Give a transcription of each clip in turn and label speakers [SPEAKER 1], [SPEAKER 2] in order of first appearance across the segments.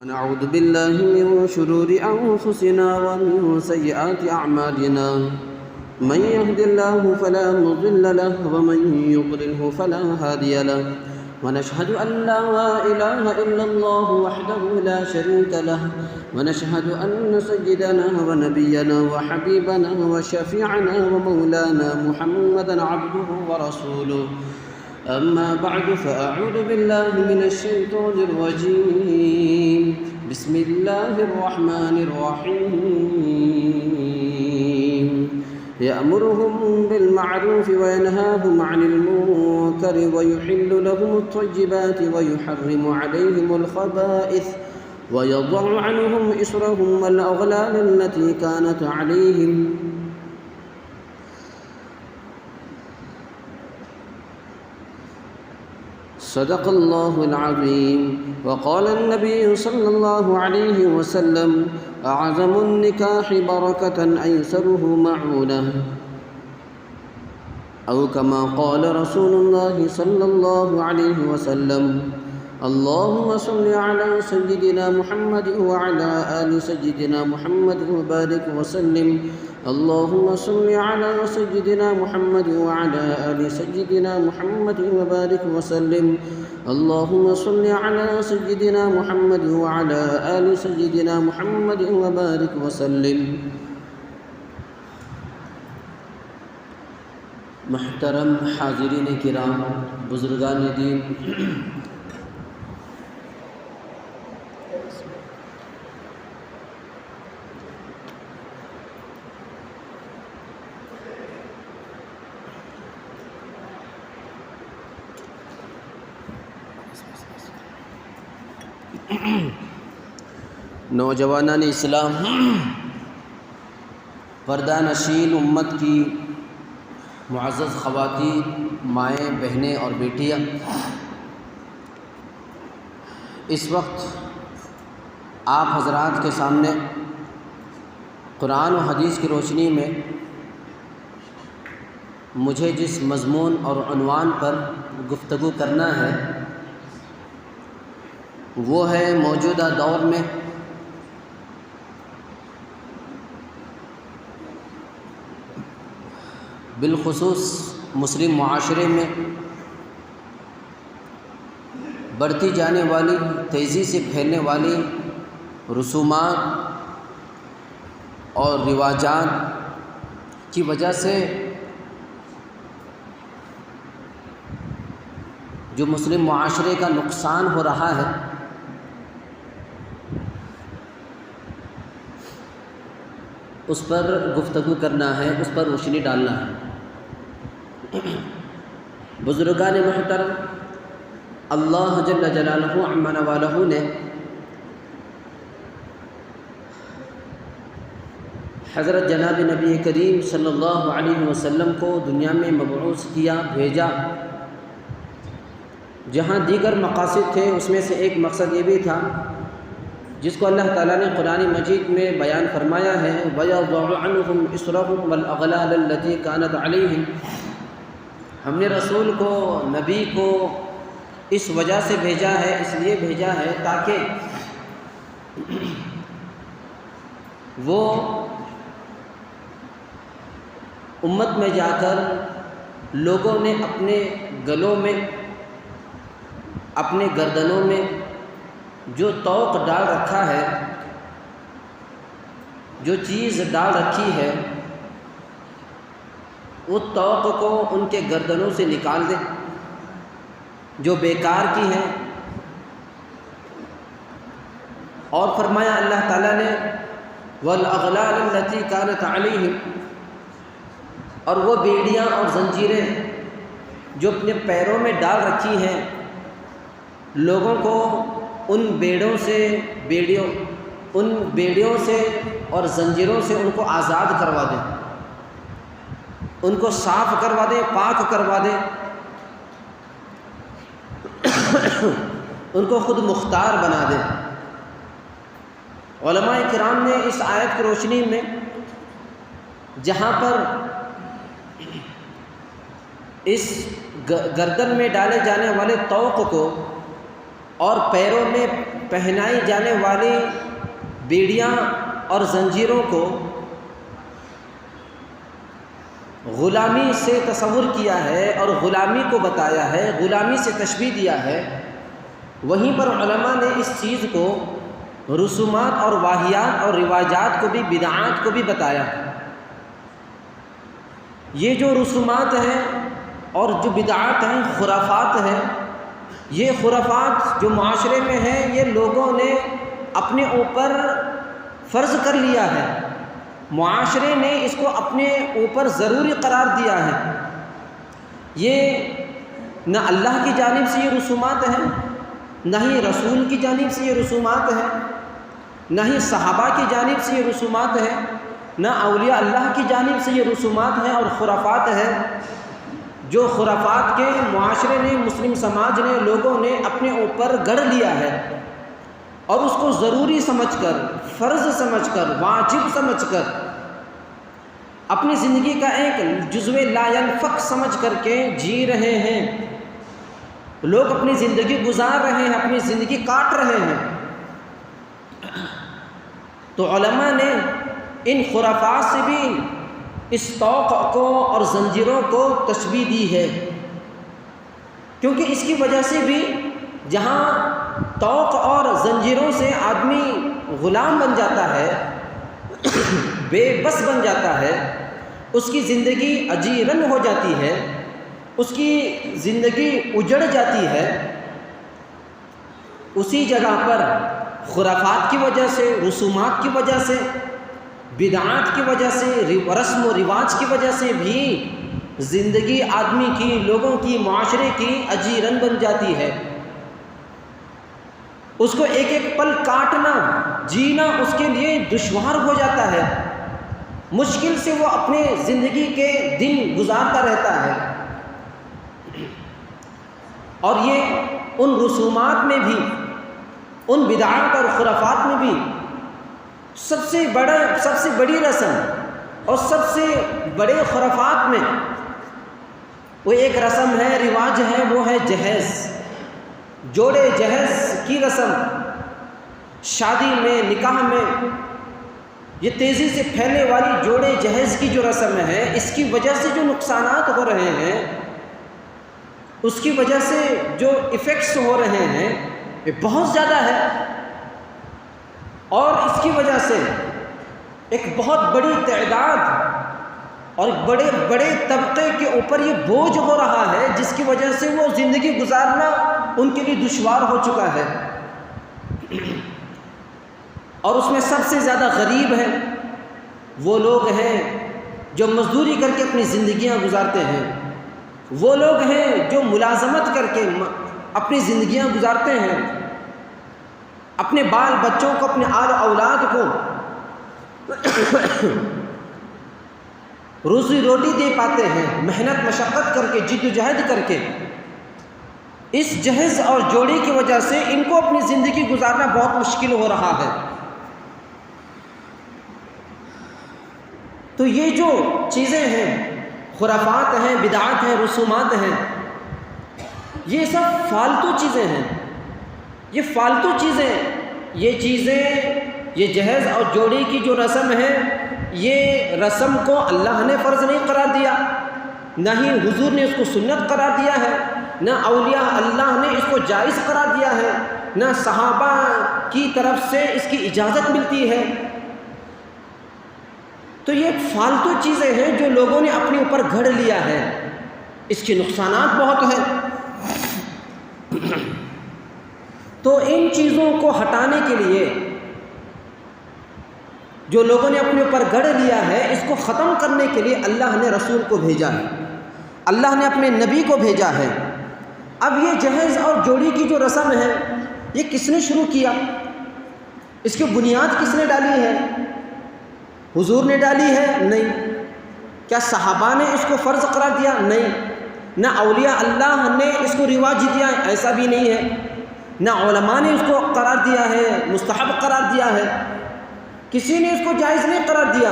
[SPEAKER 1] ونعوذ بالله من شرور أنفسنا ومن سيئات أعمالنا من يهد الله فلا مضل له ومن يضلله فلا هادي له ونشهد أن لا إله إلا الله وحده لا شريك له ونشهد أن سيدنا ونبينا وحبيبنا وشفيعنا ومولانا محمدا عبده ورسوله أما بعد فأعوذ بالله من الشيطان الرجيم بسم الله الرحمن الرحيم يأمرهم بالمعروف وينهاهم عن المنكر ويحل لهم الطيبات ويحرم عليهم الخبائث ويضع عنهم إصرهم والأغلال التي كانت عليهم صدق الله العظيم. وقال النبي صلى الله عليه وسلم أعظم النكاح بركة أيسره معونة، أو كما قال رسول الله صلى الله عليه وسلم اللهم صل على سيدنا محمد وعلى آل سيدنا محمد وبارك وسلم. اللهم صل على سيدنا محمد وعلى آل سيدنا محمد وبارك وسلم. اللهم صل على سيدنا محمد وعلى آل سيدنا محمد وبارك وسلم. محترم حاضرین کرام، بزرگان دین، نوجوانان اسلام، پردہ نشین امت کی معزز خواتین، مائیں، بہنیں اور بیٹیاں، اس وقت آپ حضرات کے سامنے قرآن و حدیث کی روشنی میں مجھے جس مضمون اور عنوان پر گفتگو کرنا ہے وہ ہے موجودہ دور میں بالخصوص مسلم معاشرے میں بڑھتی جانے والی، تیزی سے پھیلنے والی رسومات اور رواجات کی وجہ سے جو مسلم معاشرے کا نقصان ہو رہا ہے، اس پر گفتگو کرنا ہے، اس پر روشنی ڈالنا ہے. بزرگان محترم، اللہ جل جلالہ عما نوالہ نے حضرت جناب نبی کریم صلی اللہ علیہ وسلم کو دنیا میں مبعوث کیا، بھیجا. جہاں دیگر مقاصد تھے اس میں سے ایک مقصد یہ بھی تھا جس کو اللہ تعالیٰ نے قرآن مجید میں بیان فرمایا ہے، وَيَضَعُ عَنْهُمْ إِصْرَهُمْ وَالْأَغْلَالَ الَّتِي كَانَتْ عَلَيْهِمْ. ہم نے رسول کو، نبی کو اس وجہ سے بھیجا ہے، اس لیے بھیجا ہے تاکہ وہ امت میں جا کر لوگوں نے اپنے گلوں میں، اپنے گردنوں میں جو طوق ڈال رکھا ہے، جو چیز ڈال رکھی ہے، وہ طوق کو ان کے گردنوں سے نکال دے، جو بیکار کی ہیں. اور فرمایا اللہ تعالیٰ نے وَالْأَغْلَالَ الَّتِي كَانَتْ عَلَيْهِمْ، اور وہ بیڑیاں اور زنجیریں جو اپنے پیروں میں ڈال رکھی ہیں، لوگوں کو ان بیڑیوں سے اور زنجیروں سے ان کو آزاد کروا دیں، ان کو صاف کروا دیں، پاک کروا دیں، ان کو خود مختار بنا دیں. علماء کرام نے اس آیت کی روشنی میں جہاں پر اس گردن میں ڈالے جانے والے طوق کو اور پیروں میں
[SPEAKER 2] پہنائی جانے والی بیڑیاں اور زنجیروں کو غلامی سے تصور کیا ہے اور غلامی کو بتایا ہے، غلامی سے تشبیہ دیا ہے، وہیں پر علماء نے اس چیز کو رسومات اور واہیات اور رواجات کو بھی، بدعات کو بھی بتایا۔ یہ جو رسومات ہیں اور جو بدعات ہیں، خرافات ہیں، یہ خرافات جو معاشرے میں ہیں، یہ لوگوں نے اپنے اوپر فرض کر لیا ہے، معاشرے نے اس کو اپنے اوپر ضروری قرار دیا ہے۔ یہ نہ اللہ کی جانب سے یہ رسومات ہیں، نہ ہی رسول کی جانب سے یہ رسومات ہیں، نہ ہی صحابہ کی جانب سے یہ رسومات ہیں، نہ اولیاء اللہ کی جانب سے یہ رسومات ہیں اور خرافات ہیں، جو خرافات کے معاشرے نے، مسلم سماج نے، لوگوں نے اپنے اوپر گڑھ لیا ہے اور اس کو ضروری سمجھ کر، فرض سمجھ کر، واجب سمجھ کر، اپنی زندگی کا ایک جزو لا ینفک سمجھ کر کے جی رہے ہیں۔ لوگ اپنی زندگی گزار رہے ہیں، اپنی زندگی کاٹ رہے ہیں۔ تو علماء نے ان خرافات سے بھی اس طوق کو اور زنجیروں کو تشبیہ دی ہے، کیونکہ اس کی وجہ سے بھی جہاں طوق اور زنجیروں سے آدمی غلام بن جاتا ہے، بے بس بن جاتا ہے، اس کی زندگی اجیرن ہو جاتی ہے، اس کی زندگی اجڑ جاتی ہے، اسی جگہ پر خرافات کی وجہ سے، رسومات کی وجہ سے، بدعات کی وجہ سے، رسم و رواج کی وجہ سے بھی زندگی آدمی کی، لوگوں کی، معاشرے کی اجیرن بن جاتی ہے۔ اس کو ایک ایک پل کاٹنا، جینا اس کے لیے دشوار ہو جاتا ہے، مشکل سے وہ اپنے زندگی کے دن گزارتا رہتا ہے۔ اور یہ ان رسومات میں بھی، ان بدعات اور خرافات میں بھی سب سے بڑی رسم اور سب سے بڑے خرافات میں وہ ایک رسم ہے، رواج ہے، وہ ہے جہیز، جوڑے جہیز کی رسم۔ شادی میں، نکاح میں یہ تیزی سے پھیلنے والی جوڑے جہیز کی جو رسم ہے، اس کی وجہ سے جو نقصانات ہو رہے ہیں، اس کی وجہ سے جو ایفیکٹس ہو رہے ہیں، یہ بہت زیادہ ہے، اور اس کی وجہ سے ایک بہت بڑی تعداد اور بڑے بڑے طبقے کے اوپر یہ بوجھ ہو رہا ہے، جس کی وجہ سے وہ زندگی گزارنا ان کے لیے دشوار ہو چکا ہے۔ اور اس میں سب سے زیادہ غریب ہیں وہ لوگ ہیں جو مزدوری کر کے اپنی زندگیاں گزارتے ہیں، وہ لوگ ہیں جو ملازمت کر کے اپنی زندگیاں گزارتے ہیں، اپنے بال بچوں کو، اپنے آل اولاد کو روزی روٹی دے پاتے ہیں، محنت مشقت کر کے، جد و جہد کر کے۔ اس جہیز اور جوڑی کی وجہ سے ان کو اپنی زندگی گزارنا بہت مشکل ہو رہا ہے۔ تو یہ جو چیزیں ہیں، خرافات ہیں، بدعات ہیں، رسومات ہیں، یہ سب فالتو چیزیں ہیں، یہ فالتو چیزیں، یہ جہیز اور جوڑی کی جو رسم ہے، یہ رسم کو اللہ نے فرض نہیں قرار دیا، نہ ہی حضور نے اس کو سنت قرار دیا ہے، نہ اولیاء اللہ نے اس کو جائز قرار دیا ہے، نہ صحابہ کی طرف سے اس کی اجازت ملتی ہے۔ تو یہ فالتو چیزیں ہیں جو لوگوں نے اپنے اوپر گھڑ لیا ہے، اس کے نقصانات بہت ہیں۔ تو ان چیزوں کو ہٹانے کے لیے جو لوگوں نے اپنے اوپر گڑھ لیا ہے، اس کو ختم کرنے کے لیے اللہ نے رسول کو بھیجا ہے، اللہ نے اپنے نبی کو بھیجا ہے۔ اب یہ جہیز اور جوڑی کی جو رسم ہے، یہ کس نے شروع کیا؟ اس کی بنیاد کس نے ڈالی ہے؟ حضور نے ڈالی ہے؟ نہیں۔ کیا صحابہ نے اس کو فرض قرار دیا؟ نہیں۔ نہ اولیاء اللہ نے اس کو رواج دیا ہے، ایسا بھی نہیں ہے۔ نہ علماء نے اس کو قرار دیا ہے، مستحب قرار دیا ہے، کسی نے اس کو جائز نہیں قرار دیا،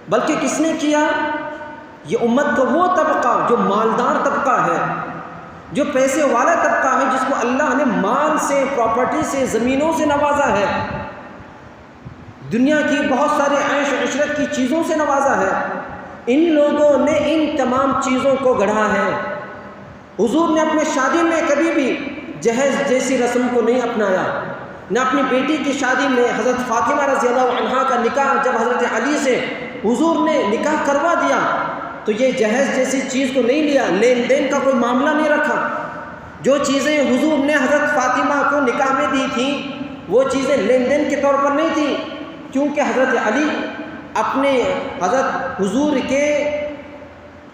[SPEAKER 2] بلکہ کس نے کیا؟ یہ امت کا وہ طبقہ جو مالدار طبقہ ہے، جو پیسے والا طبقہ ہے، جس کو اللہ نے مال سے، پراپرٹی سے، زمینوں سے نوازا ہے، دنیا کی بہت سارے عیش و عشرت کی چیزوں سے نوازا ہے، ان لوگوں نے ان تمام چیزوں کو گڑھا ہے۔ حضور نے اپنے شادی میں کبھی بھی جہیز جیسی رسم کو نہیں اپنایا، نہ اپنی بیٹی کی شادی میں حضرت فاطمہ رضی اللہ عنہا کا نکاح جب حضرت علی سے حضور نے نکاح کروا دیا تو یہ جہیز جیسی چیز کو نہیں لیا، لین دین کا کوئی معاملہ نہیں رکھا۔ جو چیزیں حضور نے حضرت فاطمہ کو نکاح میں دی تھیں وہ چیزیں لین دین کے طور پر نہیں تھیں، کیونکہ حضرت علی اپنے حضرت حضور کے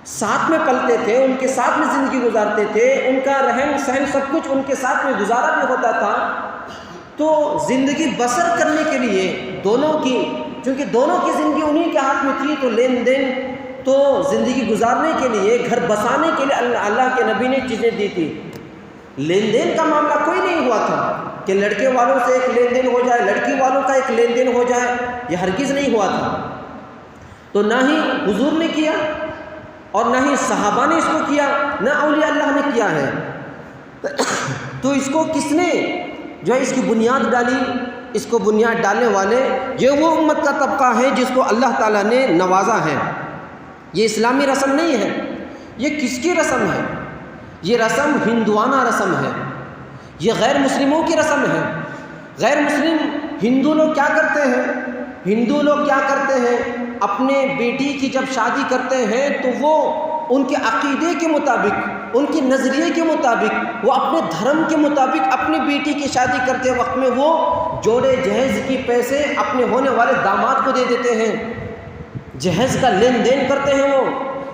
[SPEAKER 2] ساتھ میں پلتے تھے، ان کے ساتھ میں زندگی گزارتے تھے، ان کا رہن سہن سب کچھ ان کے ساتھ میں گزارا بھی ہوتا تھا۔ تو زندگی بسر کرنے کے لیے دونوں کی، چونکہ دونوں کی زندگی انہی کے ہاتھ میں تھی، تو لین دین تو زندگی گزارنے کے لیے، گھر بسانے کے لیے اللہ کے نبی نے چیزیں دی تھی۔ لین دین کا معاملہ کوئی نہیں ہوا تھا کہ لڑکے والوں سے ایک لین دین ہو جائے، لڑکی والوں کا ایک لین دین ہو جائے، یہ ہرگز نہیں ہوا تھا۔ تو نہ ہی حضور نے کیا اور نہ ہی صحابہ نے اس کو کیا، نہ اولیاء اللہ نے کیا ہے۔ تو اس کو کس نے جو ہے اس کی بنیاد ڈالی؟ اس کو بنیاد ڈالنے والے یہ وہ امت کا طبقہ ہے جس کو اللہ تعالیٰ نے نوازا ہے۔ یہ اسلامی رسم نہیں ہے۔ یہ کس کی رسم ہے؟ یہ رسم ہندوانہ رسم ہے، یہ غیر مسلموں کی رسم ہے۔ غیر مسلم ہندو لوگ کیا کرتے ہیں؟ ہندو لوگ کیا کرتے ہیں؟ اپنے بیٹی کی جب شادی کرتے ہیں تو وہ ان کے عقیدے کے مطابق، ان کے نظریے کے مطابق، وہ اپنے دھرم کے مطابق اپنی بیٹی کی شادی کرتے وقت میں وہ جوڑے جہیز کی پیسے اپنے ہونے والے داماد کو دے دیتے ہیں، جہیز کا لین دین کرتے ہیں۔ وہ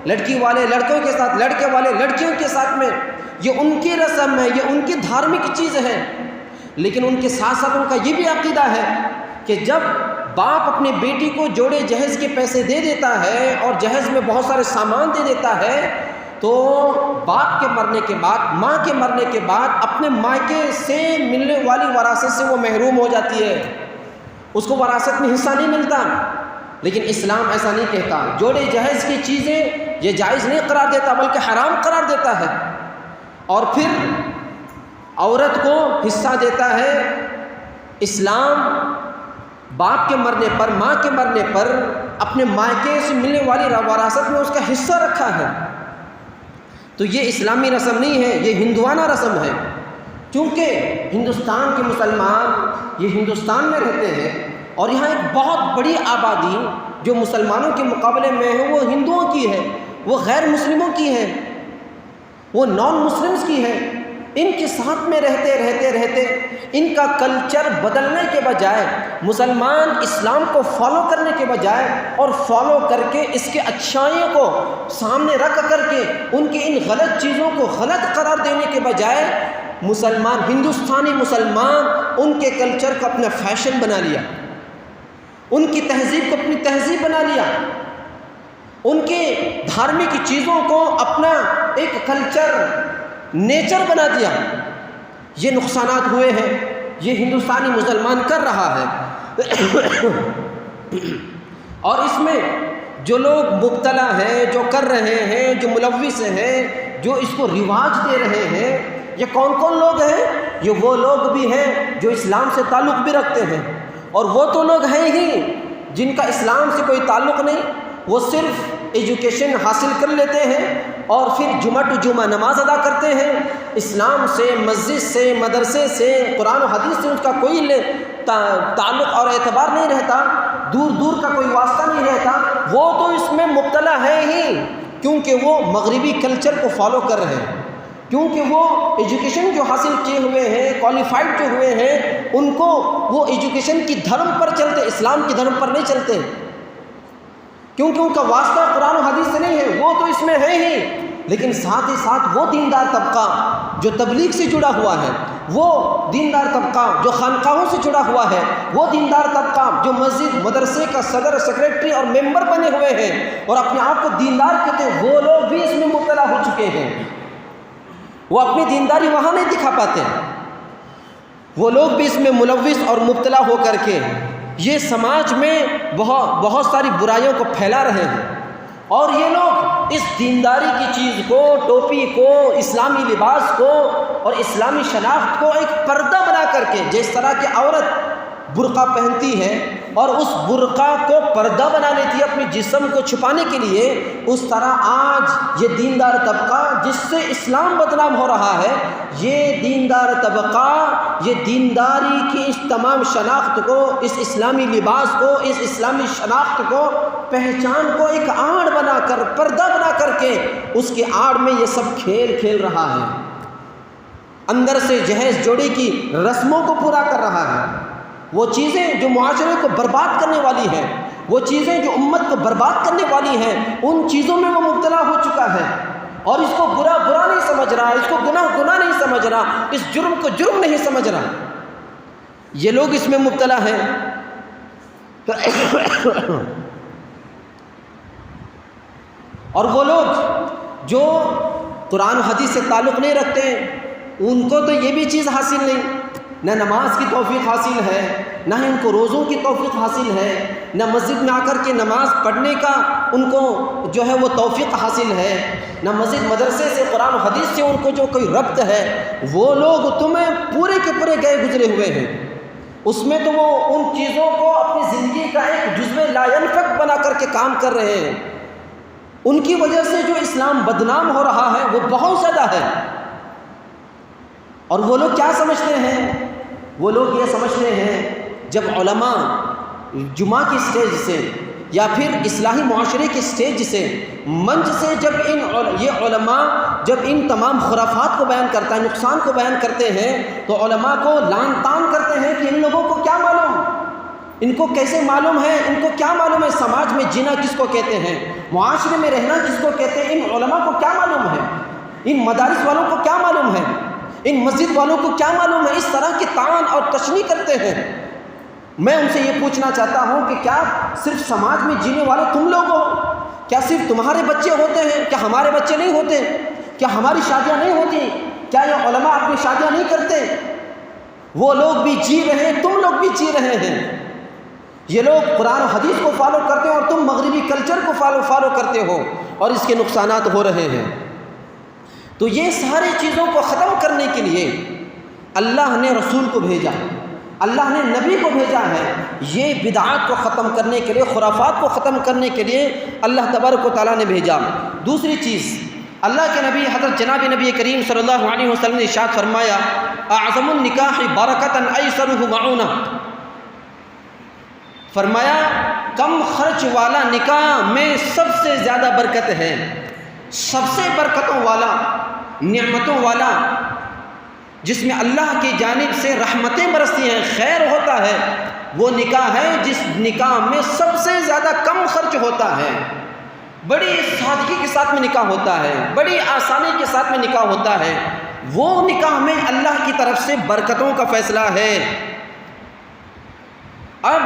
[SPEAKER 2] لڑکی والے لڑکوں کے ساتھ، لڑکے والے لڑکیوں کے ساتھ میں، یہ ان کی رسم ہے، یہ ان کی دھارمک چیز ہے۔ لیکن ان کے ساتھ ساتھ ان کا یہ بھی عقیدہ ہے کہ جب باپ اپنی بیٹی کو جوڑے جہیز کے پیسے دے دیتا ہے اور جہیز میں بہت سارے سامان دے دیتا ہے تو باپ کے مرنے کے بعد، ماں کے مرنے کے بعد اپنے مائکے سے ملنے والی وراثت سے وہ محروم ہو جاتی ہے، اس کو وراثت میں حصہ نہیں ملتا۔ لیکن اسلام ایسا نہیں کہتا، جوڑے جہیز کی چیزیں یہ جائز نہیں قرار دیتا بلکہ حرام قرار دیتا ہے، اور پھر عورت کو حصہ دیتا ہے۔ اسلام باپ کے مرنے پر، ماں کے مرنے پر اپنے مائکے سے ملنے والی وراثت میں اس کا حصہ رکھا ہے۔ تو یہ اسلامی رسم نہیں ہے، یہ ہندوانہ رسم ہے۔ کیونکہ ہندوستان کے مسلمان یہ ہندوستان میں رہتے ہیں اور یہاں ایک بہت بڑی آبادی جو مسلمانوں کے مقابلے میں ہے وہ ہندوؤں کی ہے، وہ غیر مسلموں کی ہے، وہ نان مسلمز کی ہے۔ ان کے ساتھ میں رہتے ان کا کلچر بدلنے کے بجائے، مسلمان اسلام کو فالو کرنے کے بجائے اور فالو کر کے اس کے اچھائیوں کو سامنے رکھ کر کے ان کی ان غلط چیزوں کو غلط قرار دینے کے بجائے مسلمان، ہندوستانی مسلمان ان کے کلچر کو اپنا فیشن بنا لیا، ان کی تہذیب کو اپنی تہذیب بنا لیا، ان کے دھارمک چیزوں کو اپنا ایک کلچر، نیچر بنا دیا۔ یہ نقصانات ہوئے ہیں، یہ ہندوستانی مسلمان کر رہا ہے۔ اور اس میں جو لوگ مبتلا ہیں، جو کر رہے ہیں، جو ملوث ہیں، جو اس کو رواج دے رہے ہیں، یہ کون کون لوگ ہیں؟ یہ وہ لوگ بھی ہیں جو اسلام سے تعلق بھی رکھتے ہیں، اور وہ تو لوگ ہیں ہی جن کا اسلام سے کوئی تعلق نہیں، وہ صرف ایجوکیشن حاصل کر لیتے ہیں اور پھر جمعہ ٹو جمعہ نماز ادا کرتے ہیں، اسلام سے، مسجد سے، مدرسے سے، قرآن و حدیث سے ان کا کوئی تعلق اور اعتبار نہیں رہتا، دور دور کا کوئی واسطہ نہیں رہتا۔ وہ تو اس میں مبتلا ہے ہی، کیونکہ وہ مغربی کلچر کو فالو کر رہے ہیں، کیونکہ وہ ایجوکیشن جو حاصل کیے ہوئے ہیں، کوالیفائڈ جو ہوئے ہیں، ان کو وہ ایجوکیشن کی دھرم پر چلتے، اسلام کی دھرم پر نہیں چلتے، کیونکہ ان کا واسطہ قرآن و حدیث سے نہیں ہے، وہ تو اس میں ہے ہی۔ لیکن ساتھ ہی ساتھ وہ دیندار طبقہ جو تبلیغ سے جڑا ہوا ہے، وہ دیندار طبقہ جو خانقاہوں سے جڑا ہوا ہے، وہ دیندار طبقہ جو مسجد مدرسے کا صدر، سیکریٹری اور ممبر بنے ہوئے ہیں اور اپنے آپ کو دیندار کہتے ہیں، وہ لوگ بھی اس میں مبتلا ہو چکے ہیں۔ وہ اپنی دینداری وہاں نہیں دکھا پاتے، وہ لوگ بھی اس میں ملوث اور مبتلا ہو کر کے یہ سماج میں بہت ساری برائیوں کو پھیلا رہے ہیں، اور یہ لوگ اس دینداری کی چیز کو، ٹوپی کو، اسلامی لباس کو اور اسلامی شناخت کو ایک پردہ بنا کر کے، جس طرح کہ عورت برقع پہنتی ہے اور اس برقع کو پردہ بنا لیتی ہے اپنے جسم کو چھپانے کے لیے، اس طرح آج یہ دیندار طبقہ جس سے اسلام بدنام ہو رہا ہے، یہ دیندار طبقہ یہ دینداری کی اس تمام شناخت کو، اس اسلامی لباس کو، اس اسلامی شناخت کو، پہچان کو ایک آڑ بنا کر، پردہ بنا کر کے اس کے آڑ میں یہ سب کھیل کھیل رہا ہے، اندر سے جہیز جوڑی کی رسموں کو پورا کر رہا ہے۔ وہ چیزیں جو معاشرے کو برباد کرنے والی ہیں، وہ چیزیں جو امت کو برباد کرنے والی ہیں، ان چیزوں میں وہ مبتلا ہو چکا ہے اور اس کو برا نہیں سمجھ رہا، اس کو گناہ نہیں سمجھ رہا، اس جرم کو جرم نہیں سمجھ رہا۔ یہ لوگ اس میں مبتلا ہیں۔ اور وہ لوگ جو قرآن و حدیث سے تعلق نہیں رکھتے ہیں، ان کو تو یہ بھی چیز حاصل نہیں، نہ نماز کی توفیق حاصل ہے، نہ ان کو روزوں کی توفیق حاصل ہے، نہ مسجد میں آ کر کے نماز پڑھنے کا ان کو جو ہے وہ توفیق حاصل ہے، نہ مسجد مدرسے سے قرآن و حدیث سے ان کو جو کوئی ربط ہے۔ وہ لوگ تمہیں پورے کے پورے گئے گزرے ہوئے ہیں، اس میں تو وہ ان چیزوں کو اپنی زندگی کا ایک جزو لا ینفک بنا کر کے کام کر رہے ہیں۔ ان کی وجہ سے جو اسلام بدنام ہو رہا ہے وہ بہت زیادہ ہے۔ اور وہ لوگ کیا سمجھتے ہیں؟ وہ لوگ یہ سمجھتے ہیں جب علماء جمعہ کی سٹیج سے یا پھر اصلاحی معاشرے کی سٹیج سے، منچ سے جب یہ علماء جب ان تمام خرافات کو بیان کرتا ہے، نقصان کو بیان کرتے ہیں، تو علماء کو لان تان کرتے ہیں کہ ان لوگوں کو کیا معلوم، ان کو کیسے معلوم ہے، ان کو کیا معلوم ہے سماج میں جینا کس کو کہتے ہیں، معاشرے میں رہنا کس کو کہتے ہیں، ان علماء کو کیا معلوم ہے، ان مدارس والوں کو کیا معلوم ہے، ان مسجد والوں کو کیا معلوم ہے۔ اس طرح کی طعن اور تشنیع کرتے ہیں۔ میں ان سے یہ پوچھنا چاہتا ہوں کہ کیا صرف سماج میں جینے والے تم لوگ ہو؟ کیا صرف تمہارے بچے ہوتے ہیں؟ کیا ہمارے بچے نہیں ہوتے؟ کیا ہماری شادیاں نہیں ہوتی؟ کیا یہ علماء اپنی شادیاں نہیں کرتے؟ وہ لوگ بھی جی رہے ہیں، تم لوگ بھی جی رہے ہیں۔ یہ لوگ قرآن و حدیث کو فالو کرتے ہیں اور تم مغربی کلچر کو فالو کرتے ہو، اور اس کے نقصانات ہو رہے ہیں۔ تو یہ ساری چیزوں کو ختم کرنے کے لیے اللہ نے رسول کو بھیجا، اللہ نے نبی کو بھیجا ہے۔ یہ بدعات کو ختم کرنے کے لیے، خرافات کو ختم کرنے کے لیے اللہ تبارک و تعالیٰ نے بھیجا۔ دوسری چیز، اللہ کے نبی حضرت جناب نبی کریم صلی اللہ علیہ وسلم نے ارشاد فرمایا، اعظم النکاح برکتاً ایسرہ معونہ، فرمایا کم خرچ والا نکاح میں سب سے زیادہ برکت ہے، سب سے برکتوں والا، نعمتوں والا، جس میں اللہ کی جانب سے رحمتیں برستی ہیں، خیر ہوتا ہے، وہ نکاح ہے جس نکاح میں سب سے زیادہ کم خرچ ہوتا ہے، بڑی سادگی کے ساتھ میں نکاح ہوتا ہے، بڑی آسانی کے ساتھ میں نکاح ہوتا ہے، وہ نکاح میں اللہ کی طرف سے برکتوں کا فیصلہ ہے۔ اب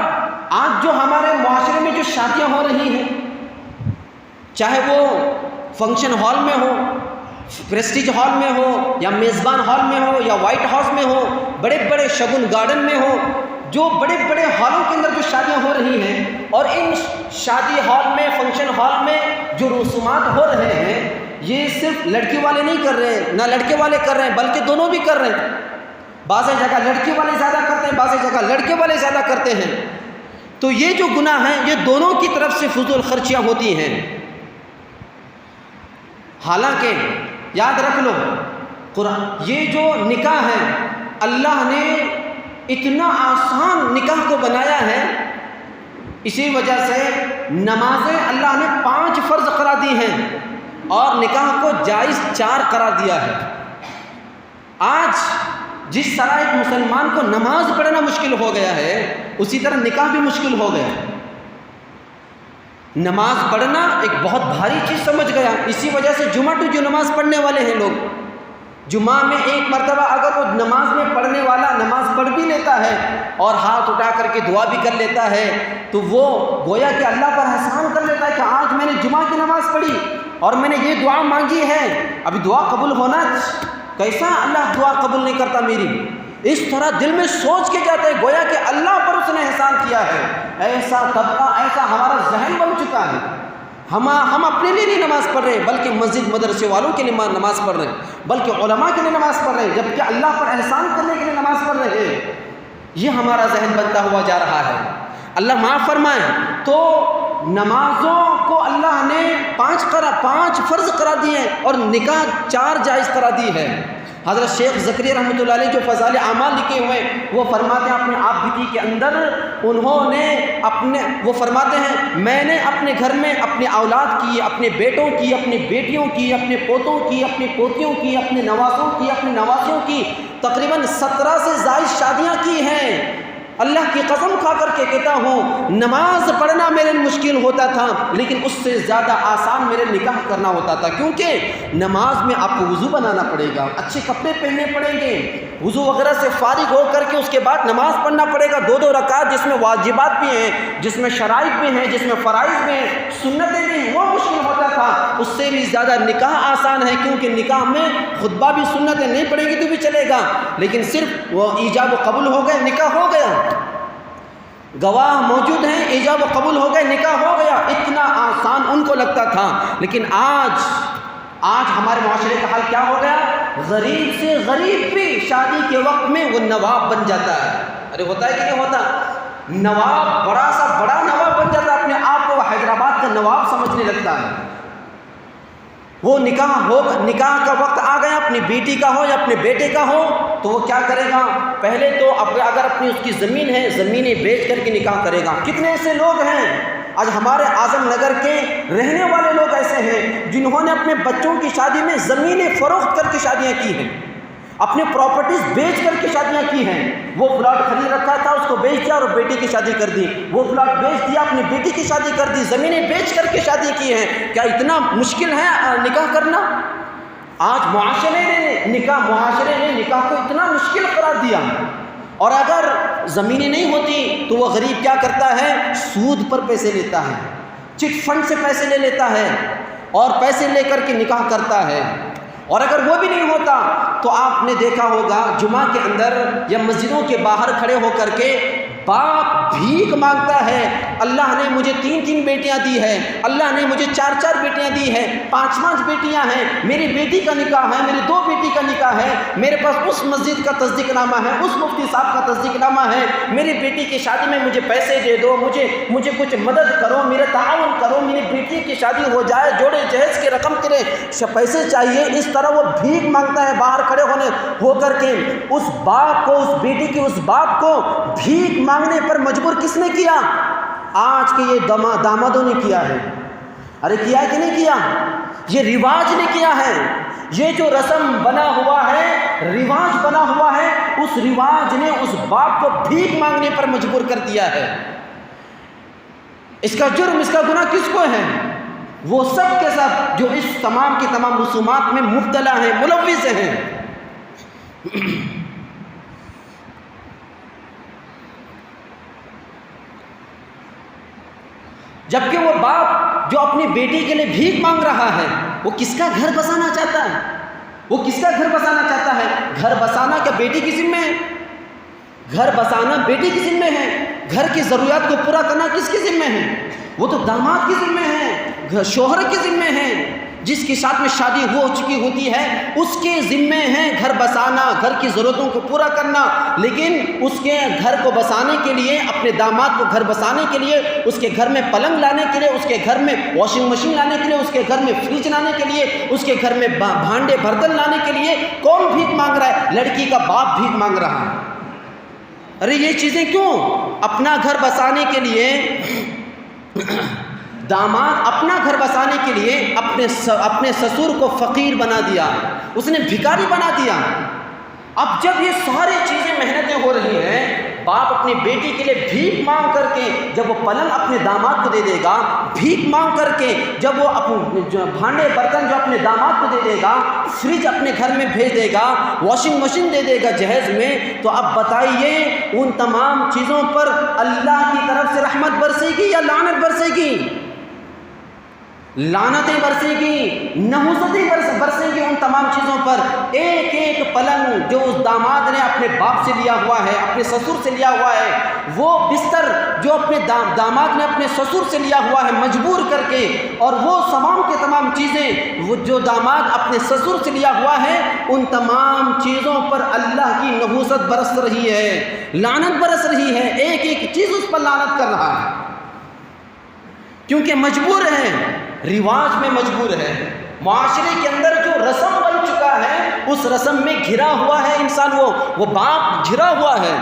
[SPEAKER 2] آج جو ہمارے معاشرے میں جو شادیاں ہو رہی ہیں، چاہے وہ فنکشن ہال میں ہو، پریسٹیج ہال میں ہو، یا میزبان ہال میں ہو، یا وائٹ ہاؤس میں ہو، بڑے بڑے شگن گارڈن میں ہو، جو بڑے بڑے ہالوں کے اندر جو شادیاں ہو رہی ہیں، اور ان شادی ہال میں، فنکشن ہال میں جو رسومات ہو رہے ہیں، یہ صرف لڑکی والے نہیں کر رہے ہیں، نہ لڑکے والے کر رہے ہیں، بلکہ دونوں بھی کر رہے ہیں۔ بعض جگہ لڑکی والے زیادہ کرتے ہیں، بعض جگہ لڑکے والے زیادہ کرتے ہیں۔ تو یہ جو گناہ ہیں، یہ دونوں کی طرف سے فضول خرچیاں ہوتی ہیں۔ حالانکہ یاد رکھ لو، یہ جو نکاح ہے، اللہ نے اتنا آسان نکاح کو بنایا ہے، اسی وجہ سے نمازیں اللہ نے 5 فرض قرار دی ہیں اور نکاح کو جائز 4 قرار دیا ہے۔ آج جس طرح ایک مسلمان کو نماز پڑھنا مشکل ہو گیا ہے، اسی طرح نکاح بھی مشکل ہو گیا ہے۔ نماز پڑھنا ایک بہت بھاری چیز سمجھ گیا، اسی وجہ سے جمعہ ٹو جو نماز پڑھنے والے ہیں لوگ، جمعہ میں ایک مرتبہ اگر وہ نماز میں پڑھنے والا نماز پڑھ بھی لیتا ہے اور ہاتھ اٹھا کر کے دعا بھی کر لیتا ہے، تو وہ گویا کہ اللہ پر احسان کر لیتا ہے کہ آج میں نے جمعہ کی نماز پڑھی اور میں نے یہ دعا مانگی ہے، ابھی دعا قبول ہونا، کیسا اللہ دعا قبول نہیں کرتا میری، اس طرح دل میں سوچ کے جاتا ہے گویا کہ اللہ پر اس نے احسان کیا ہے۔ ایسا طبقہ، ایسا ہمارا ذہن بن چکا ہے ہم اپنے لیے نہیں نماز پڑھ رہے بلکہ مسجد مدرسے والوں کے لیے نماز پڑھ رہے ہیں، بلکہ علماء کے لیے نماز پڑھ رہے ہیں، جبکہ اللہ پر احسان کرنے کے لیے نماز پڑھ رہے ہیں۔ یہ ہمارا ذہن بنتا ہوا جا رہا ہے۔ اللہ معاف فرمائے، تو نمازوں کو اللہ نے 5 فرض قرار دیے اور نکاح 4 جائز قرار دی ہے۔ حضرت شیخ زکریا رحمۃ اللہ علیہ جو فضائل اعمال لکھے ہوئے وہ فرماتے ہیں اپنے آپ بیٹی کے اندر وہ فرماتے ہیں میں نے اپنے گھر میں اپنے اولاد کی، اپنے بیٹوں کی، اپنے بیٹیوں کی، اپنے پوتوں کی، اپنی پوتیوں کی، اپنے نوازوں کی، اپنے نوازیوں کی تقریباً 17 سے زائد شادیاں کی ہیں۔ اللہ کی قسم کھا کر کے کہتا ہوں نماز پڑھنا میرے لیے مشکل ہوتا تھا، لیکن اس سے زیادہ آسان میرے نکاح کرنا ہوتا تھا، کیونکہ نماز میں آپ کو وضو بنانا پڑے گا، اچھے کپڑے پہننے پڑیں گے، وضو وغیرہ سے فارغ ہو کر کے اس کے بعد نماز پڑھنا پڑے گا 2 رکعت، جس میں واجبات بھی ہیں، جس میں شرائط بھی ہیں، جس میں فرائض بھی ہیں، سنتیں بھی ہیں، وہ مشکل ہوتا تھا۔ اس سے بھی زیادہ نکاح آسان ہے، کیونکہ نکاح میں خطبہ بھی سنتیں نہیں پڑھیں گی تو بھی چلے گا، لیکن صرف وہ ایجاب و قبول ہو گئے، نکاح ہو گیا، گواہ موجود ہیں، ایجاب و قبول ہو گئے، نکاح ہو گیا، اتنا آسان ان کو لگتا تھا۔ لیکن آج ہمارے معاشرے کا حال کیا ہو گیا؟ غریب سے غریب بھی شادی کے وقت میں وہ نواب بن جاتا ہے۔ ارے ہوتا ہے کہ نہیں ہوتا؟ نواب، بڑا سا بڑا نواب بن جاتا ہے، اپنے آپ کو وہ حیدرآباد کا نواب سمجھنے لگتا ہے۔ وہ نکاح کا وقت آ گیا، اپنی بیٹی کا ہو یا اپنے بیٹے کا ہو تو وہ کیا کرے گا؟ پہلے تو اگر اپنی اس کی زمین ہے، زمینیں بیچ کر کے نکاح کرے گا۔ کتنے ایسے لوگ ہیں آج ہمارے اعظم نگر کے رہنے والے لوگ ایسے ہیں جنہوں نے اپنے بچوں کی شادی میں زمینیں فروخت کر کے شادیاں کی ہیں، اپنے پراپرٹیز بیچ کر کے شادیاں کی ہیں۔ وہ پلاٹ خرید رکھا تھا، اس کو بیچ دیا اور بیٹی کی شادی کر دی، وہ پلاٹ بیچ دیا، اپنی بیٹی کی شادی کر دی، زمینیں بیچ کر کے شادی کی ہیں۔ کیا اتنا مشکل ہے نکاح کرنا؟ آج معاشرے نے نکاح کو اتنا مشکل قرار دیا، اور اگر زمینیں نہیں ہوتی تو وہ غریب کیا کرتا ہے؟ سود پر پیسے لیتا ہے، چٹ فنڈ سے پیسے لے لیتا ہے اور پیسے لے کر کے نکاح کرتا ہے۔ اور اگر وہ بھی نہیں ہوتا تو آپ نے دیکھا ہوگا جمعہ کے اندر یا مسجدوں کے باہر کھڑے ہو کر کے باپ بھیک مانگتا ہے، اللہ نے مجھے 3 بیٹیاں دی ہے، اللہ نے مجھے 4 بیٹیاں دی ہے، 5 بیٹیاں ہیں، میری بیٹی کا نکاح ہے، میری 2 بیٹی کا نکاح ہے، میرے پاس اس مسجد کا تصدیق نامہ ہے، اس مفتی صاحب کا تصدیق نامہ ہے، میری بیٹی کی شادی میں مجھے پیسے دے دو، مجھے کچھ مدد کرو، میرے تعاون کرو، میری بیٹی کی شادی ہو جائے، جوڑے جہیز کی رقم کرے، پیسے چاہیے۔ اس طرح وہ بھیک مانگتا ہے باہر کھڑے ہو کر کے۔ اس باپ کو، اس بیٹی کے اس باپ کو بھیک مانگنے پر مجبور کس نے کیا؟ آج کے یہ دامادوں نے کیا ہے۔ ارے کیا ہے کہ نہیں کیا؟ یہ رواج نے کیا ہے، یہ جو رسم بنا ہوا ہے، رواج بنا ہوا ہے، اس رواج نے اس باپ کو بھیک مانگنے پر مجبور کر دیا ہے۔ اس کا جرم، اس کا گناہ کس کو ہے؟ وہ سب کے سب جو اس تمام کی تمام رسومات میں مبتلا ہیں، ملوث ہیں۔ جبکہ وہ باپ جو اپنی بیٹی کے لیے بھیک مانگ رہا ہے، وہ کس کا گھر بسانا چاہتا ہے؟ وہ کس کا گھر بسانا چاہتا ہے؟ گھر بسانا کیا بیٹی کی ذمہ ہے؟ گھر بسانا بیٹی کی ذمہ ہے، گھر کی ضروریات کو پورا کرنا کس کی ذمہ ہے؟ وہ تو داماد کی ذمہ ہے، شوہر کی ذمہ ہے، جس کے ساتھ میں شادی ہو چکی ہوتی ہے اس کے ذمہ ہے گھر بسانا، گھر کی ضرورتوں کو پورا کرنا۔ لیکن اس کے گھر کو بسانے کے لیے، اپنے داماد کو گھر بسانے کے لیے، اس کے گھر میں پلنگ لانے کے لیے، اس کے گھر میں واشنگ مشین لانے کے لیے، اس کے گھر میں فریج لانے کے لیے، اس کے گھر میں بھانڈے برتن لانے کے لیے کون بھیک مانگ رہا ہے؟ لڑکی کا باپ بھیک مانگ رہا ہے۔ ارے یہ چیزیں کیوں؟ اپنا گھر بسانے کے لیے داماد اپنا گھر بسانے کے لیے اپنے سسر کو فقیر بنا دیا، اس نے بھکاری بنا دیا۔ اب جب یہ ساری چیزیں محنتیں ہو رہی ہیں، باپ اپنی بیٹی کے لیے بھیک مانگ کر کے جب وہ پلنگ اپنے داماد کو دے دے گا، بھیک مانگ کر کے جب وہ اپنے بھانڈے برتن جو اپنے داماد کو دے دے گا، فریج اپنے گھر میں بھیج دے گا، واشنگ مشین دے دے گا جہیز میں، تو اب بتائیے ان تمام چیزوں پر اللہ کی طرف سے رحمت برسے گی یا لعنت برسے گی؟ لعنتیں برسیں گی، نحوستیں برسیں گی ان تمام چیزوں پر۔ ایک ایک پلنگ جو اس داماد نے اپنے باپ سے لیا ہوا ہے، اپنے سسر سے لیا ہوا ہے، وہ بستر جو اپنے داماد نے اپنے سسر سے لیا ہوا ہے مجبور کر کے، اور وہ تمام کے تمام چیزیں وہ جو داماد اپنے سسر سے لیا ہوا ہے، ان تمام چیزوں پر اللہ کی نحوست برس رہی ہے، لعنت برس رہی ہے۔ ایک ایک چیز اس پر لعنت کر رہا ہے، کیونکہ مجبور ہے، رواج میں مجبور ہے، معاشرے کے اندر جو رسم بن چکا ہے اس رسم میں گھرا ہوا ہے انسان، وہ باپ گھرا ہوا ہے۔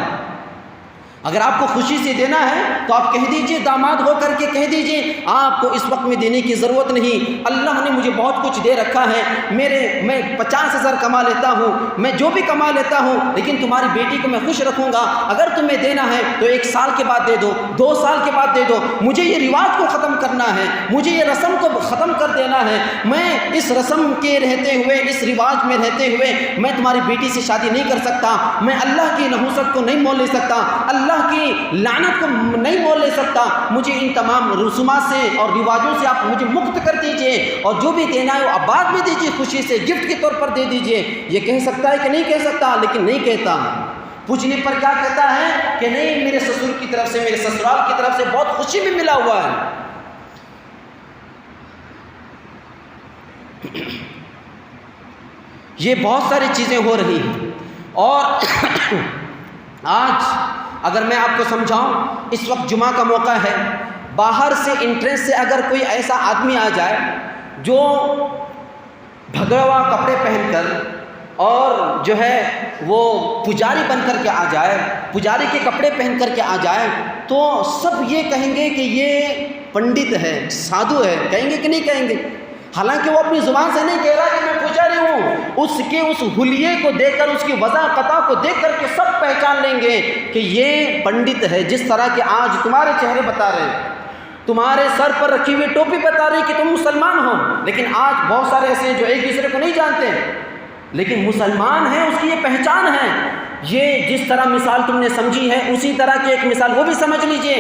[SPEAKER 2] اگر آپ کو خوشی سے دینا ہے تو آپ کہہ دیجئے، داماد ہو کر کے کہہ دیجئے آپ کو اس وقت میں دینے کی ضرورت نہیں، اللہ نے مجھے بہت کچھ دے رکھا ہے، میں 50,000 کما لیتا ہوں، میں جو بھی کما لیتا ہوں، لیکن تمہاری بیٹی کو میں خوش رکھوں گا، اگر تمہیں دینا ہے تو 1 سال کے بعد دے دو، 2 سال کے بعد دے دو، مجھے یہ رواج کو ختم کرنا ہے، مجھے یہ رسم کو ختم کر دینا ہے، میں اس رسم کے رہتے ہوئے، اس رواج میں رہتے ہوئے میں تمہاری بیٹی سے شادی نہیں کر سکتا، میں اللہ کی نحوست کو نہیں مول لے سکتا، اللہ کی لعنت کو نہیں مول لے سکتا، مجھے ان تمام رسومات سے اور رواجوں سے آپ مجھے مکت کر دیجئے، اور جو بھی دینا ہے وہ آپ بعد میں دیجئے، خوشی سے گفٹ کے طور پر دے دیجئے۔ یہ کہہ سکتا ہے کہ نہیں کہہ سکتا؟ لیکن نہیں کہتا۔ پوچھنے پر کیا کہتا ہے کہ نہیں، میرے سسر کی طرف سے، میرے سسرال کی طرف سے بہت خوشی میں ملا ہوا ہے۔ یہ بہت ساری چیزیں ہو رہی ہیں، اور آج اگر میں آپ کو سمجھاؤں، اس وقت جمعہ کا موقع ہے، باہر سے انٹرنس سے اگر کوئی ایسا آدمی آ جائے جو بھگڑا ہوا کپڑے پہن کر اور جو ہے وہ پجاری بن کر کے آ جائے، پجاری کے کپڑے پہن کر کے آ جائے، تو سب یہ کہیں گے کہ یہ پنڈت ہے، سادھو ہے، کہیں گے کہ نہیں کہیں گے؟ حالانکہ وہ اپنی زبان سے نہیں کہہ رہا کہ میں پجاری ہوں، اس کے اس حلیے کو دیکھ کر، اس کی وضاحت کو دیکھ کر کے سب پہچان لیں گے کہ یہ پنڈت ہے۔ جس طرح کہ آج تمہارے چہرے بتا رہے ہیں، تمہارے سر پر رکھی ہوئی ٹوپی بتا رہی کہ تم مسلمان ہو، لیکن آج بہت سارے ایسے ہیں جو ایک دوسرے کو نہیں جانتے، لیکن مسلمان ہیں، اس کی یہ پہچان ہے۔ یہ جس طرح مثال تم نے سمجھی ہے، اسی طرح کی ایک مثال وہ بھی سمجھ لیجئے۔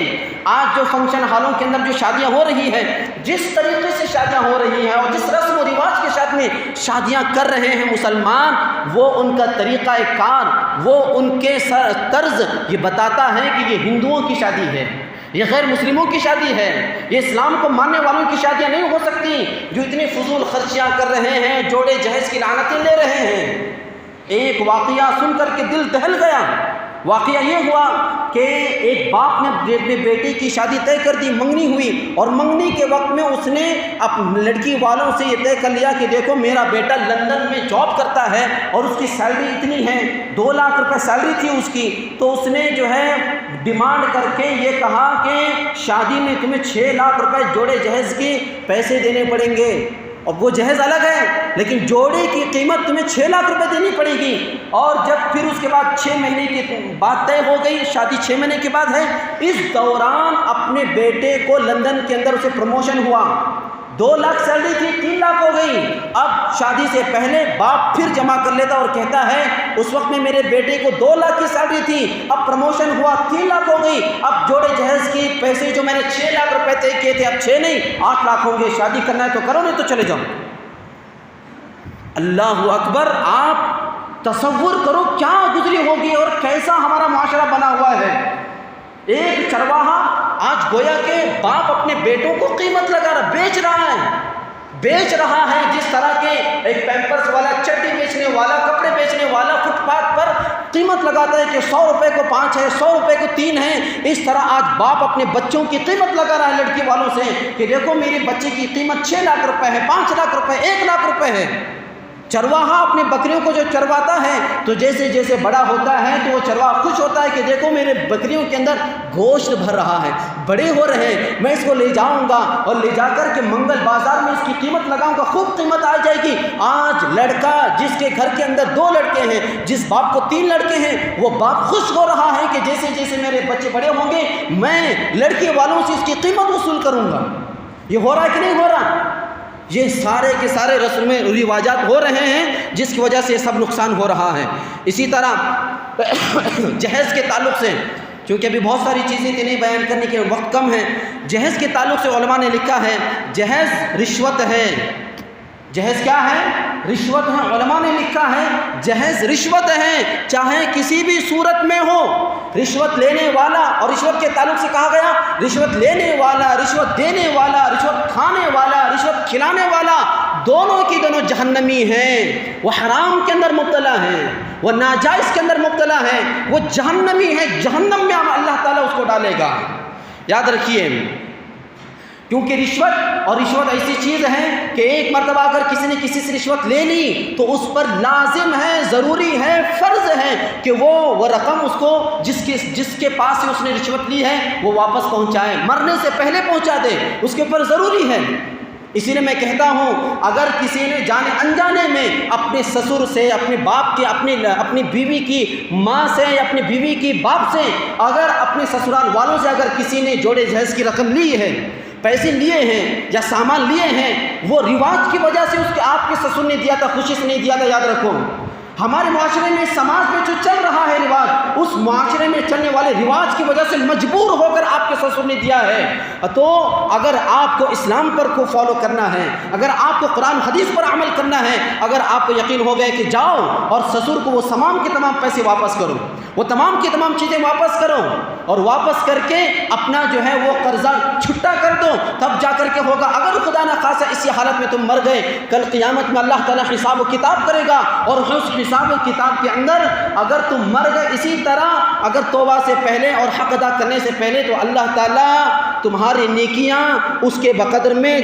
[SPEAKER 2] آج جو فنکشن ہالوں کے اندر جو شادیاں ہو رہی ہیں، جس طریقے سے شادیاں ہو رہی ہیں اور جس رسم و رواج کے ساتھ میں شادیاں کر رہے ہیں مسلمان، وہ ان کا طریقہ کار، وہ ان کے طرز یہ بتاتا ہے کہ یہ ہندوؤں کی شادی ہے، یہ غیر مسلموں کی شادی ہے، یہ اسلام کو ماننے والوں کی شادیاں نہیں ہو سکتی، جو اتنی فضول خرچیاں کر رہے ہیں، جوڑے جہیز کی لعنتیں لے رہے ہیں۔ ایک واقعہ سن کر کے دل دہل گیا۔ واقعہ یہ ہوا کہ ایک باپ نے اپنے بیٹی کی شادی طے کر دی، منگنی ہوئی، اور منگنی کے وقت میں اس نے اپنی لڑکی والوں سے یہ طے کر لیا کہ دیکھو میرا بیٹا لندن میں جاب کرتا ہے اور اس کی سیلری اتنی ہے، 2 لاکھ روپے سیلری تھی اس کی، تو اس نے جو ہے ڈیمانڈ کر کے یہ کہا کہ شادی میں تمہیں 6 لاکھ روپے جوڑے جہیز کے پیسے دینے پڑیں گے، اور وہ جہیز الگ ہے لیکن جوڑے کی قیمت تمہیں 6 لاکھ روپے دینی پڑے گی۔ اور جب پھر اس کے بعد 6 مہینے کی بات طے ہو گئی، شادی 6 مہینے کے بعد ہے، اس دوران اپنے بیٹے کو لندن کے اندر اسے پروموشن ہوا، 2 لاکھ سیلری تھی 3 لاکھ ہو گئی۔ اب شادی سے پہلے باپ پھر جمع کر لیتا اور کہتا ہے اس وقت میں میرے بیٹے کو 2 لاکھ کی سیلری تھی، اب پروموشن ہوا 3 لاکھ ہو گئی، اب جوڑے جہیز کی پیسے جو میں نے 6 لاکھ روپے طے کیے تھے اب 6 نہیں 8 لاکھ ہوں گے، شادی کرنا ہے تو کرو نہیں تو چلے جاؤ۔ اللہ اکبر! آپ تصور کرو کیا گزری ہوگی اور کیسا ہمارا معاشرہ بنا ہوا ہے۔ ایک چرواہا آج گویا کہ باپ اپنے بیٹوں کو قیمت لگا رہا، بیچ رہا ہے، جس طرح کے ایک پیمپرس والا، چٹی بیچنے والا، کپڑے بیچنے والا فٹ پاتھ پر قیمت لگاتا ہے کہ 100 روپے کو 5 ہے، 100 روپے کو 3 ہے، اس طرح آج باپ اپنے بچوں کی قیمت لگا رہا ہے لڑکی والوں سے کہ دیکھو میری بچے کی قیمت 6 لاکھ روپے ہے، 5 لاکھ روپے، 1 لاکھ روپے ہے۔ چرواہا اپنے بکریوں کو جو چرواتا ہے تو جیسے جیسے بڑا ہوتا ہے تو وہ چرواہا خوش ہوتا ہے کہ دیکھو میرے بکریوں کے اندر گوشت بھر رہا ہے، بڑے ہو رہے ہیں، میں اس کو لے جاؤں گا اور لے جا کر کے منگل بازار میں اس کی قیمت لگاؤں گا، خوب قیمت آ جائے گی۔ آج لڑکا جس کے گھر کے اندر 2 لڑکے ہیں، جس باپ کو 3 لڑکے ہیں، وہ باپ خوش ہو رہا ہے کہ جیسے جیسے میرے بچے بڑے ہوں گے میں لڑکی والوں سے اس کی قیمت وصول کروں گا۔ یہ ہو رہا ہے کہ نہیں ہو رہا؟ یہ سارے کے سارے رسم و رواجات ہو رہے ہیں جس کی وجہ سے سب نقصان ہو رہا ہے۔ اسی طرح جہیز کے تعلق سے چونکہ ابھی بہت ساری چیزیں کہ نہیں بیان کرنے کے وقت کم ہے۔ جہیز کے تعلق سے علماء نے لکھا ہے جہیز رشوت ہے۔ جہیز کیا ہے؟ رشوت ہے۔ علماء نے لکھا ہے جہیز رشوت ہے، چاہے کسی بھی صورت میں ہو۔ رشوت لینے والا، اور رشوت کے تعلق سے کہا گیا رشوت لینے والا، رشوت دینے والا، رشوت کھانے والا، رشوت کھلانے والا، دونوں کی دونوں جہنمی ہیں۔ وہ حرام کے اندر مبتلا ہیں، وہ ناجائز کے اندر مبتلا ہے، وہ جہنمی ہے، جہنم میں اللہ تعالیٰ اس کو ڈالے گا۔ یاد رکھیے، کیونکہ رشوت، اور رشوت ایسی چیز ہے کہ ایک مرتبہ اگر کسی نے کسی سے رشوت لے لی تو اس پر لازم ہے، ضروری ہے، فرض ہے کہ وہ رقم اس کو جس کے پاس سے اس نے رشوت لی ہے وہ واپس پہنچائے، مرنے سے پہلے پہنچا دے، اس کے اوپر ضروری ہے۔ اسی لیے میں کہتا ہوں اگر کسی نے جانے انجانے میں اپنے سسر سے، اپنے باپ کے، اپنی بیوی کی ماں سے یا اپنی بیوی کی باپ سے، اگر اپنے سسرال والوں سے اگر کسی نے جوڑے جہیز کی رقم لی ہے، پیسے لیے ہیں یا سامان لیے ہیں، وہ رواج کی وجہ سے اس کے آپ کے سسر نے دیا تھا، خوشی سے نہیں دیا تھا، یاد رکھو ہمارے معاشرے میں، سماج میں جو چل رہا ہے رواج، اس معاشرے میں چلنے والے رواج کی وجہ سے مجبور ہو کر آپ کے سسر نے دیا ہے۔ تو اگر آپ کو اسلام پر کو فالو کرنا ہے، اگر آپ کو قرآن حدیث پر عمل کرنا ہے، اگر آپ کو یقین ہو گئے کہ جاؤ اور سسر کو وہ تمام کے تمام پیسے واپس کرو، وہ تمام کی تمام چیزیں واپس کرو، اور واپس کر کے اپنا جو ہے وہ قرضہ چھٹا کر دو، تب جا کر کے ہوگا۔ اگر خدا نہ خاصہ اسی حالت میں تم مر گئے، کل قیامت میں اللہ تعالیٰ حساب و کتاب کرے گا، اور اس حساب و کتاب کے اندر اگر تم مر گئے اسی طرح، اگر توبہ سے پہلے اور حق ادا کرنے سے پہلے، تو اللہ تعالیٰ تمہاری نیکیاں اس کے بقدر میں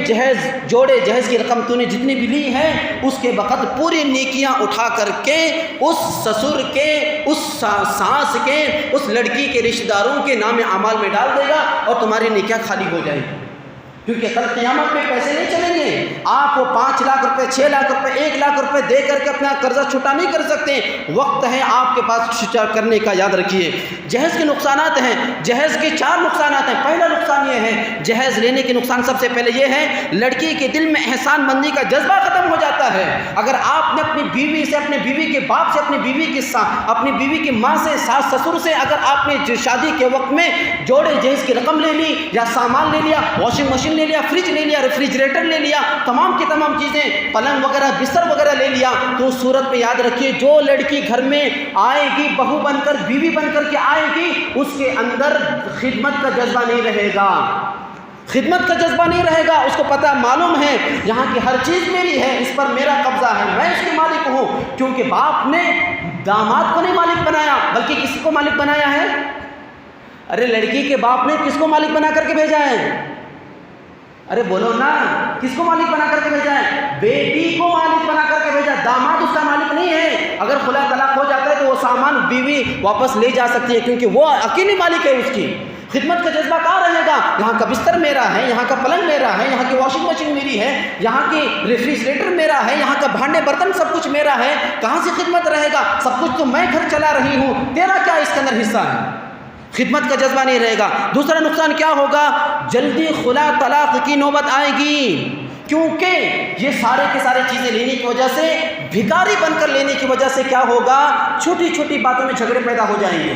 [SPEAKER 2] جوڑے جہیز کی رقم تو نے جتنی بھی لی ہے اس کے بقدر پوری نیکیاں اٹھا کر کے اس سسر کے، اس ساس کے، اس لڑکی کے رشتہ داروں کے نام اعمال میں ڈال دے گا، اور تمہاری نیکیاں خالی ہو جائیں گی۔ کیونکہ کل قیامت میں پیسے نہیں چلیں گے، آپ کو 5 لاکھ روپے، 6 لاکھ روپے، 1 لاکھ روپے دے کر کے اپنا قرضہ چھٹا نہیں کر سکتے، وقت ہے آپ کے پاس چھٹا کرنے کا۔ یاد رکھیے جہیز کے نقصانات ہیں، جہیز کے 4 نقصانات ہیں۔ پہلا نقصان یہ ہے، جہیز لینے کے نقصان سب سے پہلے یہ ہے، لڑکی کے دل میں احسان مندی کا جذبہ ختم ہو جاتا ہے۔ اگر آپ نے اپنی بیوی سے، اپنے بیوی کے باپ سے، اپنی بیوی کی ماں سے، ساس سسر سے اگر آپ نے شادی کے وقت میں جوڑے جہیز کی رقم لے لی، یا سامان لے لیا، واشنگ مشین لے لیا، فریج لے لیا، ریفریجریٹر لے لیا، تمام کی تمام چیزیں، پلنگ وغیرہ، بستر وغیرہ لے لیا، تو اس صورت میں یاد رکھیے جو لڑکی گھر میں آئے گی، بہو بن کر، بیوی بن کر کے آئے گی، اس کے اندر خدمت کا جذبہ نہیں رہے گا، خدمت کا جذبہ نہیں رہے گا۔ اس کو پتہ معلوم ہے یہاں کی ہر چیز میری ہے، اس پر میرا قبضہ ہے، میں اس کے مالک ہوں، کیونکہ باپ نے داماد کو نہیں مالک بنایا بلکہ کس کو مالک بنایا ہے؟ ارے لڑکی کے باپ نے کس کو مالک بنا کر کے بھیجا ہے؟ ارے بولو نا، کس کو مالک بنا کر کے بھیجا ہے؟ بیٹی کو مالک بنا کر کے بھیجا، داماد اس کا مالک نہیں ہے۔ اگر خلا طلاق ہو جاتا ہے تو وہ سامان بیوی واپس لے جا سکتی ہے، کیونکہ وہ اکیلی مالک ہے اس کی۔ خدمت کا جذبہ کہاں رہے گا؟ یہاں کا بستر میرا ہے، یہاں کا پلنگ میرا ہے، یہاں کی واشنگ مشین میری ہے، یہاں کی ریفریجریٹر میرا ہے، یہاں کا بھانڈے برتن سب کچھ میرا ہے، کہاں سے خدمت رہے گا؟ سب کچھ تو میں گھر چلا رہی ہوں، تیرا کیا اس کے اندر حصہ ہے؟ خدمت کا جذبہ نہیں رہے گا۔ دوسرا نقصان کیا ہوگا؟ جلدی خلا طلاق کی نوبت آئے گی، کیونکہ یہ سارے کے سارے چیزیں لینے کی وجہ سے، بھکاری بن کر لینے کی وجہ سے کیا ہوگا؟ چھوٹی چھوٹی باتوں میں جھگڑے پیدا ہو جائیں گے،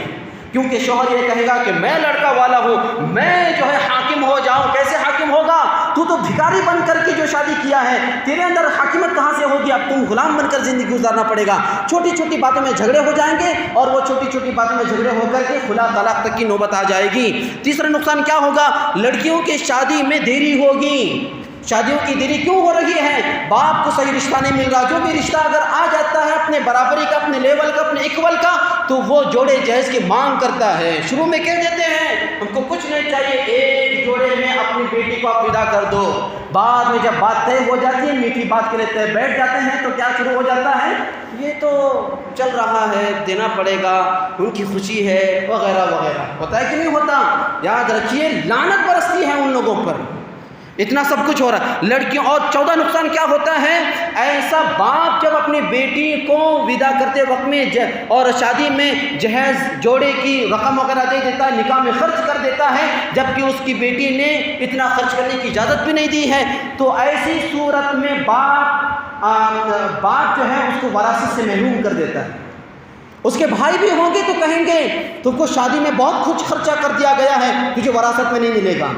[SPEAKER 2] کیونکہ شوہر یہ کہے گا کہ میں لڑکا والا ہوں، میں جو ہے حاکم ہو جاؤں۔ کیسے حاکم ہوگا؟ تو بھکاری بن کر کے جو شادی کیا ہے، تیرے اندر حاکمیت کہاں سے ہوگی؟ اب تم غلام بن کر زندگی گزارنا پڑے گا۔ چھوٹی چھوٹی باتوں میں جھگڑے ہو جائیں گے، اور وہ چھوٹی چھوٹی باتوں میں جھگڑے ہو کر کے خلا طلاق تک کی نوبت آ جائے گی۔ تیسرا نقصان کیا ہوگا؟ لڑکیوں کی شادی میں دیری ہوگی۔ شادیوں کی دیری کیوں ہو رہی ہے؟ باپ کو صحیح رشتہ نہیں مل رہا۔ جو بھی رشتہ اگر آ جاتا ہے اپنے برابری کا، اپنے لیول کا، اپنے اکول کا، تو وہ جوڑے جہیز کی مانگ کرتا ہے۔ شروع میں کہہ دیتے ہیں ہم کو کچھ نہیں چاہیے، ایک جوڑے میں اپنی بیٹی کو آپ ودا کر دو۔ بعد میں جب بات طے ہو جاتی ہے، میٹھی بات کے لیے بیٹھ جاتے ہیں، تو کیا شروع ہو جاتا ہے؟ یہ تو چل رہا ہے، دینا پڑے گا، ان کی خوشی ہے، وغیرہ وغیرہ۔ ہوتا ہے کہ نہیں ہوتا؟ یاد رکھیے لعنت برستی ہے ان لوگوں پر، اتنا سب کچھ ہو رہا ہے لڑکیوں۔ اور 14 نقصان کیا ہوتا ہے؟ ایسا باپ جب اپنی بیٹی کو ودا کرتے وقت میں اور شادی میں جہیز جوڑے کی رقم وغیرہ دے دیتا ہے، نکاح میں خرچ کر دیتا ہے، جبکہ اس کی بیٹی نے اتنا خرچ کرنے کی اجازت بھی نہیں دی ہے، تو ایسی صورت میں باپ جو ہے اس کو وراثت سے محروم کر دیتا ہے۔ اس کے بھائی بھی ہوں گے تو کہیں گے تم کو شادی میں بہت کچھ خرچہ کر دیا گیا ہے، تجھے وراثت میں نہیں ملے گا۔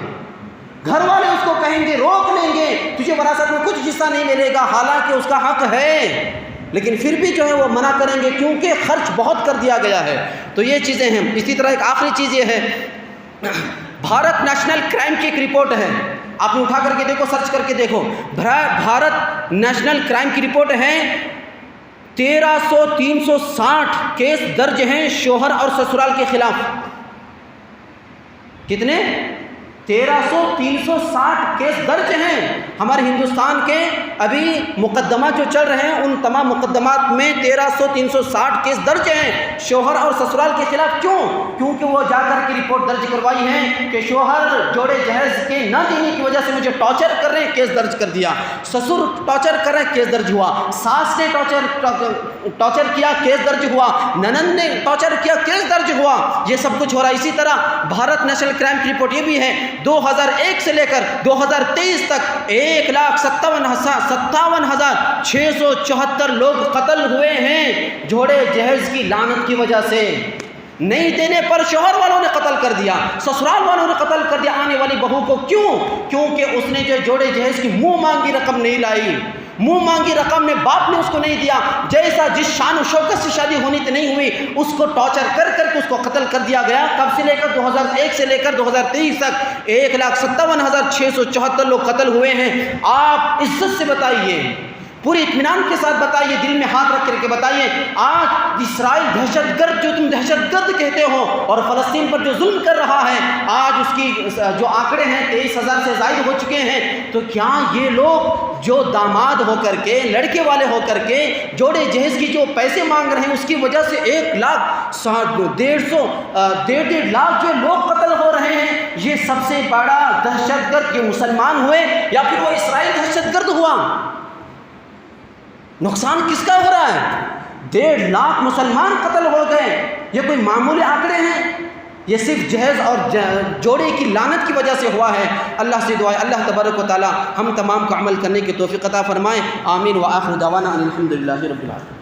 [SPEAKER 2] گھر والے اس کو کہیں گے، روک لیں گے، تجھے وراثت میں کچھ حصہ نہیں ملے گا، حالانکہ اس کا حق ہے، لیکن پھر بھی جو ہے وہ منع کریں گے کیونکہ خرچ بہت کر دیا گیا ہے۔ تو یہ چیزیں ہیں۔ اسی طرح ایک آخری چیز یہ ہے، بھارت نیشنل کرائم کی ایک رپورٹ ہے، آپ نے اٹھا کر کے دیکھو، سرچ کر کے دیکھو، بھارت نیشنل کرائم کی رپورٹ ہے، 1360 کیس درج ہیں شوہر اور سسرال کے خلاف۔ کتنے؟ 360 کیس درج ہیں ہمارے ہندوستان کے۔ ابھی مقدمات جو چل رہے ہیں ان تمام مقدمات میں 360 کیس درج ہیں شوہر اور سسرال کے خلاف۔ کیوں؟ کیونکہ وہ جا کر کے رپورٹ درج کروائی ہے کہ شوہر جوڑے جہیز کے نہ دینے کی وجہ سے مجھے ٹارچر کر رہے ہیں، کیس درج کر دیا۔ سسر ٹارچر کر رہے ہیں، کیس درج ہوا۔ ساس نے ٹارچر کیا، کیس درج ہوا۔ ننند نے ٹارچر کیا، کیس درج ہوا۔ یہ سب کچھ ہو رہا ہے۔ اسی طرح بھارت نیشنل کرائم کی رپورٹ یہ بھی ہے، 2001 سے لے کر 2023 تک 1,57,674 لوگ قتل ہوئے ہیں جوڑے جہیز کی لعنت کی وجہ سے۔ نہیں دینے پر شوہر والوں نے قتل کر دیا، سسرال والوں نے قتل کر دیا آنے والی بہو کو۔ کیوں؟ کیونکہ اس نے جو جوڑے جہیز کی منہ مانگی رقم نہیں لائی، منہ مانگی رقم نے باپ نے اس کو نہیں دیا، جیسا جس شان و شوکت سے شادی ہونی تو نہیں ہوئی، اس کو ٹارچر کر کر کے اس کو قتل کر دیا گیا۔ کب سے لے کر 2001 سے لے کر 2023 تک 1,57,674 لوگ قتل ہوئے ہیں۔ آپ عزت سے بتائیے، پوری اطمینان کے ساتھ بتائیے، دل میں ہاتھ رکھ کر کے بتائیے، آج اسرائیل دہشت گرد جو تم دہشت گرد کہتے ہو اور فلسطین پر جو ظلم کر رہا ہے، آج اس کی جو آنکڑے ہیں 23,000 سے زائد ہو چکے ہیں، تو کیا یہ لوگ جو داماد ہو کر کے، لڑکے والے ہو کر کے جوڑے جہیز کی جو پیسے مانگ رہے ہیں اس کی وجہ سے 1,100,000 لاکھ جو لوگ قتل ہو رہے ہیں، یہ سب سے بڑا دہشت گرد یہ مسلمان ہوئے یا پھر وہ اسرائیل دہشت گرد ہوا؟ نقصان کس کا ہو رہا ہے؟ 1.5 لاکھ مسلمان قتل ہو گئے۔ یہ کوئی معمولی آنکڑے ہیں؟ یہ صرف جہیز اور جوڑے کی لعنت کی وجہ سے ہوا ہے۔ اللہ سے دعا ہے اللہ تبارک و تعالی ہم تمام کو عمل کرنے کی توفیق عطا فرمائے۔ آمین وآخر دعوانا ان الحمدللہ رب العالمین۔